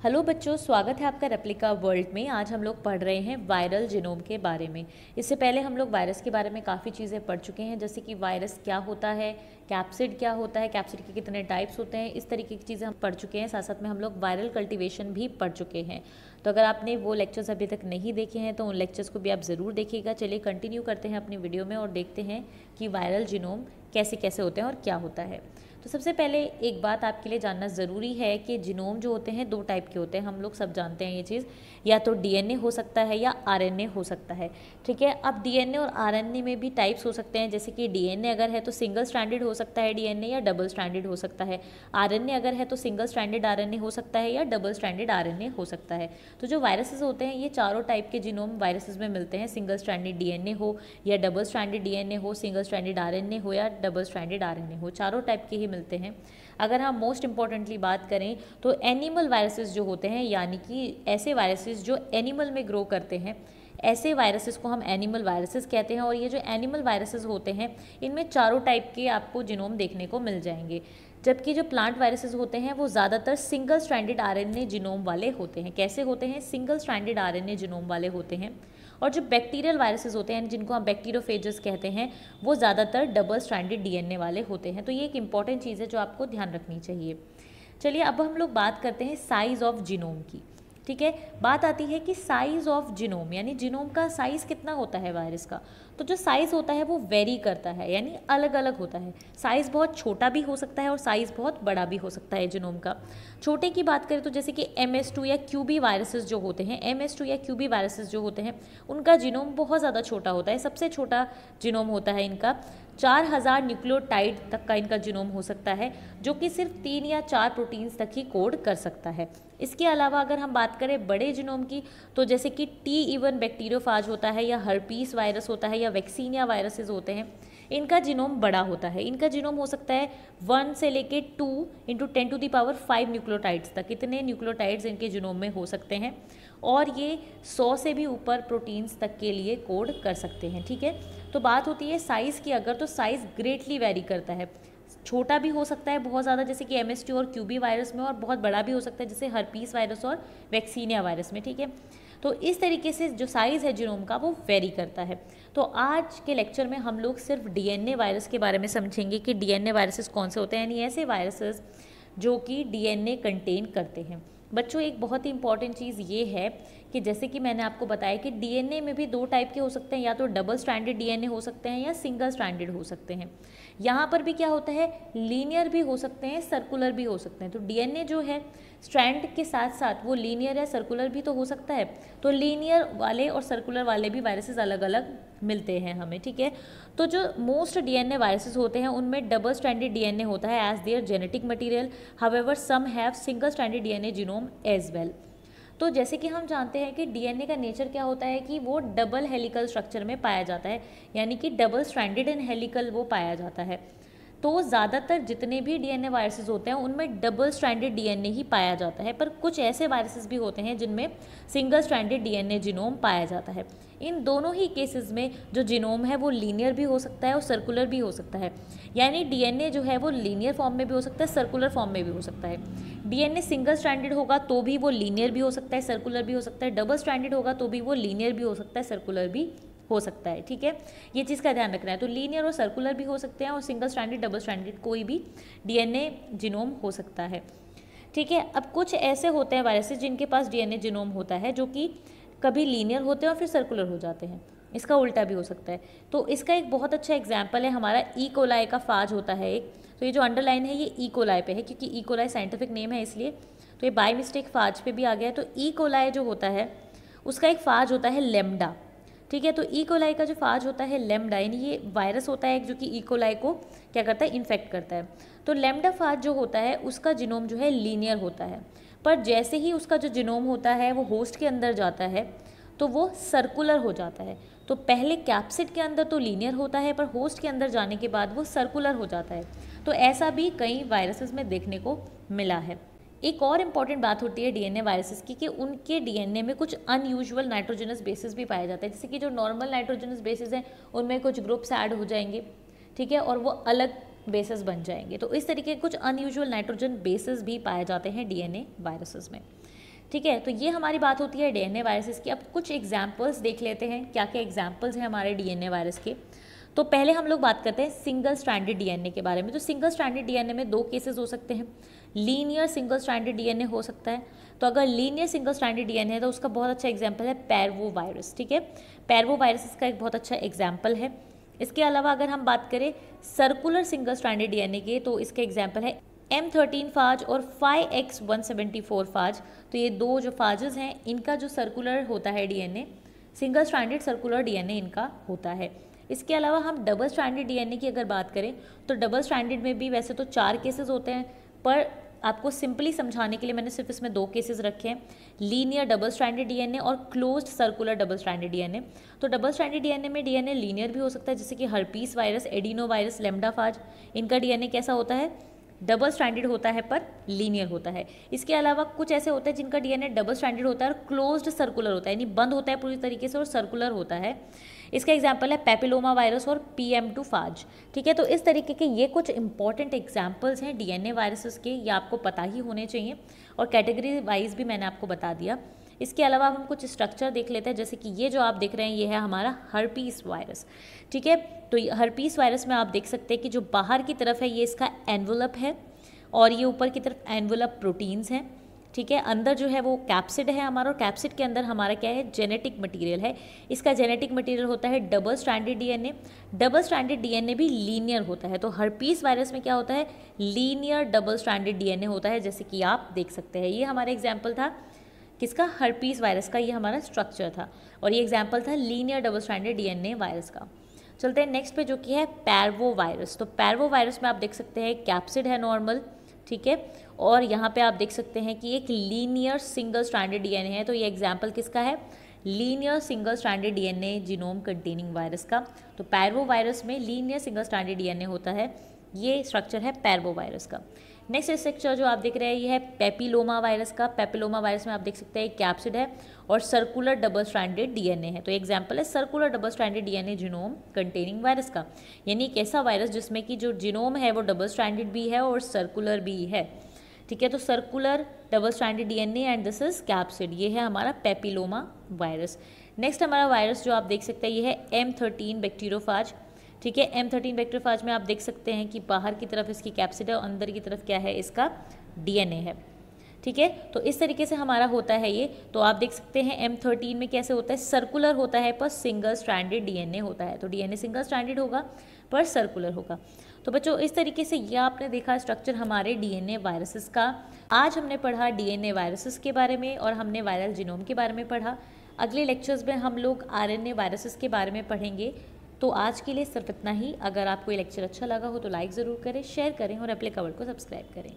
Hello बच्चों, स्वागत है आपका रेप्लिका वर्ल्ड में। आज हम लोग पढ़ रहे हैं वायरल जीनोम के बारे में। इससे पहले हम लोग वायरस के बारे में काफ़ी चीज़ें पढ़ चुके हैं, जैसे कि वायरस क्या होता है, कैप्सिड क्या होता है, कैप्सिड के कितने टाइप्स होते हैं, इस तरीके की चीज़ें हम पढ़ चुके हैं। साथ साथ में हम लोग वायरल कल्टीवेशन भी पढ़ चुके हैं। तो अगर आपने वो लेक्चर्स अभी तक नहीं देखे हैं तो उन लेक्चर्स को भी आप ज़रूर देखिएगा। चलिए कंटिन्यू करते हैं अपनी वीडियो में और देखते हैं कि वायरल जीनोम कैसे कैसे होते हैं और क्या होता है। तो सबसे पहले एक बात आपके लिए जानना ज़रूरी है कि जीनोम जो होते हैं दो टाइप के होते हैं। हम लोग सब जानते हैं ये चीज़, या तो डीएनए हो सकता है या आरएनए हो सकता है। ठीक है, अब डीएनए और आरएनए में भी टाइप्स हो सकते हैं, जैसे कि डीएनए अगर है तो सिंगल स्ट्रैंडेड हो सकता है डीएनए या डबल स्ट्रैंडेड हो सकता है। आरएनए अगर है तो सिंगल स्ट्रैंडेड आरएनए हो सकता है या डबल स्ट्रैंडेड आरएनए हो सकता है। तो जो वायरसेस होते हैं ये चारों टाइप के जीनोम वायरसेस में मिलते हैं, सिंगल स्ट्रैंडेड डीएनए हो या डबल स्ट्रैंडेड डीएनए हो, सिंगल स्ट्रैंडेड आरएनए हो या डबल स्ट्रैंडेड आरएनए हो, चारों टाइप के ही मिलते हैं। अगर हम मोस्ट इंपॉर्टेंटली बात करें तो एनिमल वायरसेस जो होते हैं, यानी कि ऐसे वायरसेस जो एनिमल में ग्रो करते हैं, ऐसे वायरसेस को हम एनिमल वायरसेस कहते हैं। और ये जो एनिमल वायरसेस होते हैं इनमें चारों टाइप के आपको जीनोम देखने को मिल जाएंगे। जबकि जो प्लांट वायरसेस होते हैं वो ज़्यादातर सिंगल स्ट्रैंडेड आरएनए जीनोम वाले होते हैं। कैसे होते हैं? सिंगल स्ट्रैंडेड आरएनए जीनोम वाले होते हैं। और जो बैक्टीरियल वायरसेस होते हैं, जिनको हम बैक्टीरियोफेजेस कहते हैं, वो ज़्यादातर डबल स्ट्रैंडेड डीएनए वाले होते हैं। तो ये एक इंपॉर्टेंट चीज़ है जो आपको ध्यान रखनी चाहिए। चलिए अब हम लोग बात करते हैं साइज़ ऑफ जीनोम की। ठीक है, बात आती है कि साइज़ ऑफ जीनोम, यानी जीनोम का साइज़ कितना होता है वायरस का। तो जो साइज़ होता है वो वेरी करता है, यानी अलग अलग होता है। साइज़ बहुत छोटा भी हो सकता है और साइज़ बहुत बड़ा भी हो सकता है जीनोम का। छोटे की बात करें तो जैसे कि MS2 या QB वायरसेस जो होते हैं, MS2 या QB वायरसेस जो होते हैं उनका जीनोम बहुत ज़्यादा छोटा होता है। सबसे छोटा जीनोम होता है इनका, 4000 न्यूक्लियोटाइड तक का इनका जीनोम हो सकता है, जो कि सिर्फ 3 या 4 प्रोटीन्स तक ही कोड कर सकता है। इसके अलावा अगर हम बात करें बड़े जीनोम की, तो जैसे कि T11 बैक्टीरियोफाज होता है या हर्पीस वायरस होता है या वैक्सीनिया वायरसेस होते हैं, इनका जीनोम बड़ा होता है। इनका जीनोम हो सकता है 1 से लेके 2 × 10⁵ न्यूक्लियोटाइड्स तक, इतने न्यूक्लियोटाइड्स इनके जीनोम में हो सकते हैं। और ये 100 से भी ऊपर प्रोटीन्स तक के लिए कोड कर सकते हैं। ठीक है, तो बात होती है साइज़ की अगर, तो साइज़ ग्रेटली वेरी करता है। छोटा भी हो सकता है बहुत ज़्यादा, जैसे कि MS2 और QB वायरस में, और बहुत बड़ा भी हो सकता है जैसे हर्पीस वायरस और वैक्सीनिया वायरस में। ठीक है, तो इस तरीके से जो साइज़ है जीनोम का वो वेरी करता है। तो आज के लेक्चर में हम लोग सिर्फ डीएनए वायरस के बारे में समझेंगे कि डीएनए वायरसेस कौन से होते हैं, यानी ऐसे वायरसेस जो कि डीएनए कंटेन करते हैं। बच्चों, एक बहुत ही इंपॉर्टेंट चीज़ ये है कि जैसे कि मैंने आपको बताया कि डीएनए में भी दो टाइप के हो सकते हैं, या तो डबल स्ट्रैंडेड डीएनए हो सकते हैं या सिंगल स्ट्रैंडेड हो सकते हैं। यहाँ पर भी क्या होता है, लीनियर भी हो सकते हैं, सर्कुलर भी हो सकते हैं। तो डीएनए जो है स्ट्रैंड के साथ साथ वो लीनियर या सर्कुलर भी तो हो सकता है। तो लीनियर वाले और सर्कुलर वाले भी वायरसेस अलग अलग मिलते हैं हमें। ठीक है, तो जो मोस्ट डीएनए वायरसेस होते हैं उनमें डबल स्ट्रैंडेड डीएनए होता है as their genetic material. However some have single stranded DNA genome as well. तो जैसे कि हम जानते हैं कि डीएनए का नेचर क्या होता है कि वो डबल हेलिकल स्ट्रक्चर में पाया जाता है, यानी कि डबल स्ट्रैंडेड एंड हेलिकल वो पाया जाता है। तो ज़्यादातर जितने भी डीएनए वायरसेस होते हैं उनमें डबल स्ट्रैंडेड डीएनए ही पाया जाता है, पर कुछ ऐसे वायरसेस भी होते हैं जिनमें सिंगल स्ट्रैंडेड डीएनए जीनोम पाया जाता है। इन दोनों ही केसेस में जो जीनोम है वो लीनियर भी हो सकता है और सर्कुलर भी हो सकता है, यानी डीएनए जो है वो लीनियर फॉर्म में भी हो सकता है, सर्कुलर फॉर्म में भी हो सकता है। डीएनए सिंगल स्ट्रैंडेड होगा तो भी वो लीनियर भी हो सकता है, सर्कुलर भी हो सकता है। डबल स्ट्रैंडेड होगा तो भी वो लीनियर भी हो सकता है, सर्कुलर भी हो सकता है। ठीक है, ये चीज़ का ध्यान रखना है। तो लीनियर और सर्कुलर भी हो सकते हैं, और सिंगल स्ट्रैंडेड डबल स्ट्रैंडेड कोई भी डीएनए जीनोम हो सकता है। ठीक है, अब कुछ ऐसे होते हैं वायरसेस जिनके पास डीएनए जीनोम होता है जो कि कभी लीनियर होते हैं और फिर सर्कुलर हो जाते हैं, इसका उल्टा भी हो सकता है। तो इसका एक बहुत अच्छा एग्जाम्पल है हमारा ई कोलाई का फाज होता है एक। तो ये जो अंडरलाइन है ये ई कोलाई पे है, क्योंकि ई कोलाई साइंटिफिक नेम है इसलिए। तो ये बाय मिस्टेक फाज पे भी आ गया है। तो ई कोलाई जो होता है उसका एक फाज होता है लेमडा। ठीक है, तो ई कोलाई का जो फाज होता है लेमडा, यानी ये वायरस होता है जो कि ई कोलाई को क्या करता है, इन्फेक्ट करता है। तो लेमडा फाज जो होता है उसका जीनोम जो है लीनियर होता है, पर जैसे ही उसका जो जीनोम होता है वो होस्ट के अंदर जाता है तो वो सर्कुलर हो जाता है। तो पहले कैप्सिड के अंदर तो लीनियर होता है, पर होस्ट के अंदर जाने के बाद वो सर्कुलर हो जाता है। तो ऐसा भी कई वायरसेस में देखने को मिला है। एक और इम्पॉर्टेंट बात होती है डीएनए वायरसेस की कि उनके डीएनए में कुछ अनयूजुअल नाइट्रोजनस बेसिस भी पाए जाते हैं। जैसे कि जो नॉर्मल नाइट्रोजनस बेसिस हैं उनमें कुछ ग्रुप्स ऐड हो जाएंगे, ठीक है, और वो अलग बेसिस बन जाएंगे। तो इस तरीके के कुछ अनयूजुअल नाइट्रोजन बेसिस भी पाए जाते हैं डीएनए वायरसेस में। ठीक है, तो ये हमारी बात होती है डीएनए वायरसेस की। अब कुछ एग्जाम्पल्स देख लेते हैं, क्या क्या एग्जाम्पल्स हैं हमारे डीएनए वायरस के। तो पहले हम लोग बात करते हैं सिंगल स्ट्रैंडेड डीएनए के बारे में। तो सिंगल स्ट्रैंडेड डीएनए में दो केसेस हो सकते हैं। लीनियर सिंगल स्ट्रैंडेड डीएनए हो सकता है। तो अगर लीनियर सिंगल स्ट्रैंडेड डीएनए है तो उसका बहुत अच्छा एग्जाम्पल है पैरवो वायरस। ठीक है, पैरवो वायरस इसका एक बहुत अच्छा एग्जाम्पल है। इसके अलावा अगर हम बात करें सर्कुलर सिंगल स्ट्रैंडेड डीएनए के, तो इसका एग्जाम्पल है M13 फाज और 5X174 फाज। तो ये दो जो फाजेस हैं, इनका जो सर्कुलर होता है DNA, single stranded circular DNA इनका होता है। इसके अलावा हम डबल स्ट्रैंडेड डीएनए की अगर बात करें तो डबल स्ट्रैंडेड में भी वैसे तो 4 केसेस होते हैं, पर आपको सिंपली समझाने के लिए मैंने सिर्फ इसमें 2 केसेस रखे हैं, लीनियर डबल स्ट्रैंडेड डीएनए और closed circular double stranded DNA. तो डबल स्ट्रैंडेड डीएनए में डीएनए लीनियर भी हो सकता है, जैसे कि herpes virus, adeno virus, lambda phage, इनका डीएनए कैसा होता है, डबल स्ट्रैंडेड होता है पर लीनियर होता है। इसके अलावा कुछ ऐसे होते हैं जिनका डीएनए डबल स्ट्रैंडेड होता है और क्लोज्ड सर्कुलर होता है, यानी बंद होता है पूरी तरीके से और सर्कुलर होता है। इसका एग्जाम्पल है पेपिलोमा वायरस और PM2 फाज। ठीक है, तो इस तरीके के ये कुछ इंपॉर्टेंट एग्जाम्पल्स हैं डीएनए वायरसेस के, ये आपको पता ही होने चाहिए, और कैटेगरी वाइज भी मैंने आपको बता दिया। इसके अलावा हम कुछ स्ट्रक्चर देख लेते हैं, जैसे कि ये जो आप देख रहे हैं ये है हमारा हर्पीस वायरस। ठीक है, तो हर्पीस वायरस में आप देख सकते हैं कि जो बाहर की तरफ है ये इसका एनवलप है और ये ऊपर की तरफ एनवलप प्रोटीन्स हैं। ठीक है, अंदर जो है वो कैप्सिड है हमारा, और कैप्सिड के अंदर हमारा क्या है, जेनेटिक मटेरियल है। इसका जेनेटिक मटेरियल होता है double stranded DNA. Double stranded DNA भी लीनियर होता है, तो हर्पीस वायरस में क्या होता है, लीनियर डबल स्ट्रैंडेड डीएनए होता है, जैसे कि आप देख सकते हैं। ये हमारा एग्जाम्पल था किसका, हर्पीस वायरस का, ये हमारा स्ट्रक्चर था, और ये एग्जाम्पल था linear double stranded DNA virus का। चलते हैं नेक्स्ट पे, जो कि है पैरवो वायरस। तो पैरवो वायरस में आप देख सकते हैं कैप्सिड है नॉर्मल, ठीक है, और यहाँ पे आप देख सकते हैं कि एक लीनियर सिंगल स्ट्रैंडेड डीएनए है। तो ये एग्जाम्पल किसका है, linear single stranded DNA genome containing virus का। तो पैरवो वायरस में लीनियर सिंगल स्ट्रैंडेड डीएनए होता है, ये स्ट्रक्चर है पैरवो वायरस का। नेक्स्ट स्ट्रक्चर जो आप देख रहे हैं ये है पेपिलोमा वायरस का। पेपिलोमा वायरस में आप देख सकते हैं कैप्सिड है और सर्कुलर डबल स्ट्रैंडेड डीएनए है। तो एग्जांपल है circular double stranded DNA genome containing virus का, यानी एक ऐसा वायरस जिसमें कि जो जीनोम है वो डबल स्ट्रैंडेड भी है और सर्कुलर भी है। ठीक है, तो circular double stranded DNA and this is capsid, ये है हमारा पेपिलोमा वायरस। नेक्स्ट हमारा वायरस जो आप देख सकते हैं ये है M13 बैक्टीरियोफाज। ठीक है, M13 बैक्टीरियोफाज में आप देख सकते हैं कि बाहर की तरफ इसकी कैप्सिड है और अंदर की तरफ क्या है, इसका डीएनए है। ठीक है, तो इस तरीके से हमारा होता है ये। तो आप देख सकते हैं M13 में कैसे होता है, सर्कुलर होता है पर सिंगल स्ट्रैंडेड डीएनए होता है। तो डीएनए सिंगल स्ट्रैंडेड होगा पर सर्कुलर होगा। तो बच्चों इस तरीके से ये आपने देखा स्ट्रक्चर हमारे डीएनए वायरसेस का। आज हमने पढ़ा डीएनए वायरसेस के बारे में और हमने वायरल जीनोम के बारे में पढ़ा। अगले लेक्चर्स में हम लोग आरएनए वायरसेस के बारे में पढ़ेंगे। तो आज के लिए सिर्फ इतना ही। अगर आपको ये लेक्चर अच्छा लगा हो तो लाइक ज़रूर करें, शेयर करें और अपने कवर को सब्सक्राइब करें।